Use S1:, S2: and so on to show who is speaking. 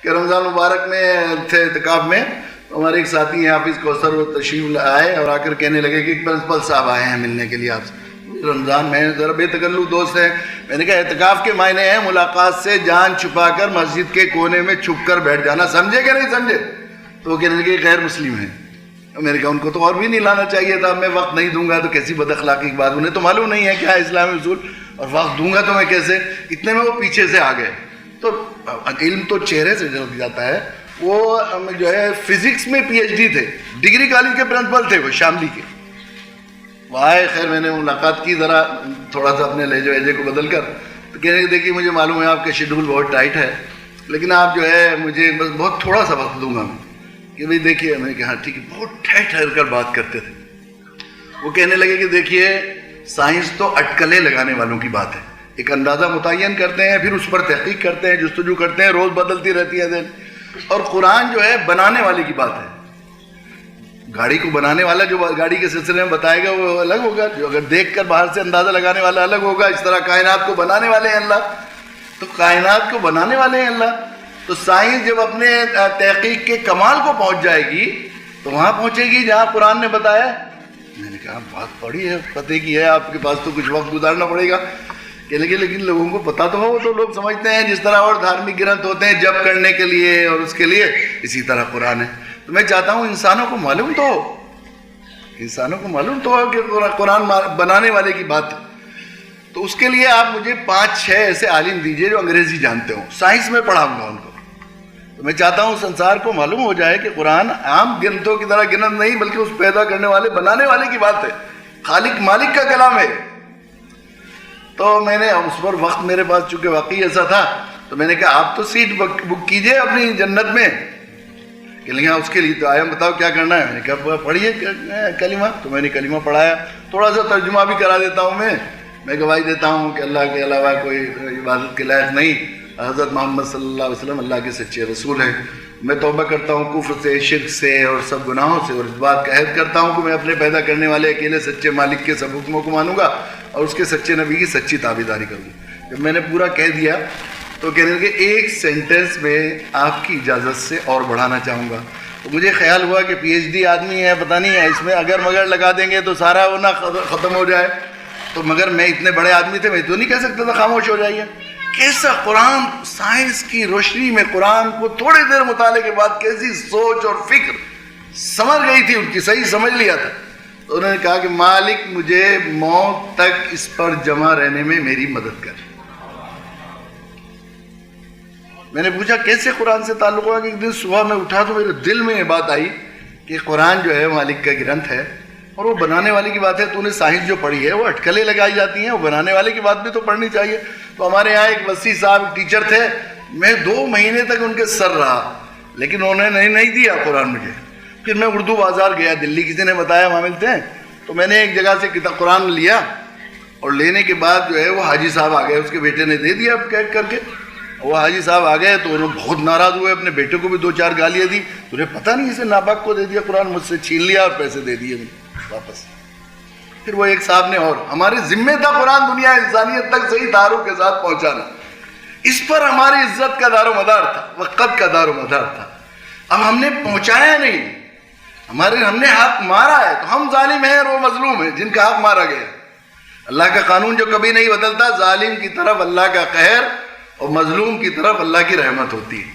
S1: کہ رمضان مبارک میں تھے اعتکاف میں، ہمارے ایک ساتھی ہیں حافظ کوثر، وہ تشریف آئے اور آ کر کہنے لگے کہ پرنسپل صاحب آئے ہیں ملنے کے لیے آپ سے رمضان میں، ذرا بے تکلف دوست ہیں۔ میں نے کہا اعتکاف کے معنی ہیں ملاقات سے جان چھپا کر مسجد کے کونے میں چھپ کر بیٹھ جانا، سمجھے کہ نہیں سمجھے؟ تو وہ کہنے لگے غیر مسلم ہیں۔ میں نے کہا ان کو تو اور بھی نہیں لانا چاہیے تھا، میں وقت نہیں دوں گا تو کیسی بد اخلاقی کی بات، انہیں تو معلوم نہیں ہے کیا ہے اسلامی اصول، اور وقت دوں گا تو میں کیسے؟ اتنے میں وہ پیچھے سے آ گئے۔ تو علم تو چہرے سے جھلک جاتا ہے۔ وہ جو ہے فزکس میں پی ایچ ڈی تھے، ڈگری کالج کے پرنسپل تھے وہ شاملی کے۔ وہ آئے، خیر میں نے ملاقات کی ذرا تھوڑا سا اپنے لہجے وہجے کو بدل کر، تو کہنے کہ دیکھیے مجھے معلوم ہے آپ کا شیڈول بہت ٹائٹ ہے، لیکن آپ جو ہے مجھے بس بہت تھوڑا سا وقت دوں گا میں کہ بھائی دیکھیے۔ میں نے کہا ہاں ٹھیک ہے، بہت ٹھہر کر بات کرتے تھے۔ وہ کہنے لگے کہ دیکھیے سائنس تو اٹکلیں لگانے والوں کی بات ہے، ایک اندازہ متعین کرتے ہیں، پھر اس پر تحقیق کرتے ہیں، جستجو کرتے ہیں، روز بدلتی رہتی ہے ذہن۔ اور قرآن جو ہے بنانے والے کی بات ہے۔ گاڑی کو بنانے والا جو گاڑی کے سلسلے میں بتائے گا وہ الگ ہوگا، جو اگر دیکھ کر باہر سے اندازہ لگانے والا الگ ہوگا۔ اس طرح کائنات کو بنانے والے ہیں اللہ، تو کائنات کو بنانے والے ہیں اللہ۔ تو سائنس جب اپنے تحقیق کے کمال کو پہنچ جائے گی تو وہاں پہنچے گی جہاں قرآن نے بتایا۔ میں نے کہا بات پڑی ہے، پتہ کی ہے، آپ کے پاس تو کچھ وقت گزارنا پڑے گا کہ لیکن لوگوں کو پتہ تو ہو، تو لوگ سمجھتے ہیں جس طرح اور دھارمک گرنتھ ہوتے ہیں جب کرنے کے لیے اور اس کے لیے، اسی طرح قرآن ہے۔ تو میں چاہتا ہوں انسانوں کو معلوم تو ہو، انسانوں کو معلوم تو ہو کہ قرآن بنانے والے کی بات ہے۔ تو اس کے لیے آپ مجھے 5-6 ایسے عالم دیجئے جو انگریزی جانتے ہوں، سائنس میں پڑھاؤں گا ان کو۔ تو میں چاہتا ہوں سنسار کو معلوم ہو جائے کہ قرآن عام گرنتھوں کی طرح گرنتھ نہیں، بلکہ اس پیدا کرنے والے بنانے والے کی بات ہے، خالق مالک کا کلام ہے۔ تو میں نے اس پر وقت میرے پاس چونکہ واقعی ایسا تھا، تو میں نے کہا آپ تو سیٹ بک کیجئے اپنی جنت میں۔ کہ لیں اس کے لیے تو آیا، بتاؤ کیا کرنا ہے؟ میں نے کہا پڑھیے کلمہ۔ تو میں نے کلمہ پڑھایا، تھوڑا سا ترجمہ بھی کرا دیتا ہوں میں گواہی دیتا ہوں کہ اللہ کے علاوہ کوئی عبادت کے لائق نہیں، حضرت محمد صلی اللہ علیہ وسلم اللہ کے سچے رسول ہیں۔ میں توبہ کرتا ہوں کفر سے، شرک سے اور سب گناہوں سے، اور اس بات کا عہد کرتا ہوں کہ میں اپنے پیدا کرنے والے اکیلے سچے مالک کے سب حکموں کو مانوں گا اور اس کے سچے نبی کی سچی تابعداری کروں گا۔ جب میں نے پورا کہہ دیا تو کہنے لگے ایک سینٹنس میں آپ کی اجازت سے اور بڑھانا چاہوں گا۔ تو مجھے خیال ہوا کہ پی ایچ ڈی آدمی ہے، پتہ نہیں ہے اس میں اگر مگر لگا دیں گے تو سارا وہ نہ ختم ہو جائے۔ تو مگر میں اتنے بڑے آدمی تھے، میں تو نہیں کہہ سکتا تھا خاموش ہو جائیے۔ کیسا قرآن، سائنس کی روشنی میں قرآن کو تھوڑی دیر مطالعے کے بعد کیسی سوچ اور فکر سمجھ گئی تھی ان کی، صحیح سمجھ لیا تھا۔ تو انہوں نے کہا کہ مالک مجھے موت تک اس پر جمع رہنے میں میری مدد کر۔ میں نے پوچھا کیسے قرآن سے تعلق ہوا؟ کہ ایک دن صبح میں اٹھا تو میرے دل میں یہ بات آئی کہ قرآن جو ہے مالک کا گرنتھ ہے اور وہ بنانے والے کی بات ہے۔ تو نے سائنس جو پڑھی ہے وہ اٹکلیں لگائی جاتی ہیں، وہ بنانے والے کی بات بھی تو پڑھنی چاہیے۔ تو ہمارے یہاں ایک وسیع صاحب ٹیچر تھے، میں 2 مہینے تک ان کے سر رہا، لیکن انہوں نے نہیں دیا قرآن مجھے۔ پھر میں اردو بازار گیا دلی، کسی نے بتایا وہاں ملتے ہیں، تو میں نے ایک جگہ سے کتاب قرآن لیا، اور لینے کے بعد جو ہے وہ حاجی صاحب آ گئے، اس کے بیٹے نے دے دیا پیک کر کے۔ وہ حاجی صاحب آ گئے تو انہوں بہت ناراض ہوئے، اپنے بیٹے کو بھی 2-4 گالیاں دی، تجھے پتہ نہیں اسے ناباک کو دے دیا قرآن، مجھ سے چھین لیا اور پیسے دے دیے واپس۔ پھر وہ ایک صاحب نے، اور ہمارے ذمہ تھا قرآن دنیا انسانیت تک صحیح تعارف کے ساتھ پہنچانا، اس پر ہماری عزت کا دار و مدار تھا، وقت کا دار و مدار تھا۔ اب ہم نے پہنچایا نہیں، ہم نے حق مارا ہے، تو ہم ظالم ہیں اور وہ مظلوم ہیں جن کا حق مارا گیا۔ اللہ کا قانون جو کبھی نہیں بدلتا، ظالم کی طرف اللہ کا قہر اور مظلوم کی طرف اللہ کی رحمت ہوتی ہے۔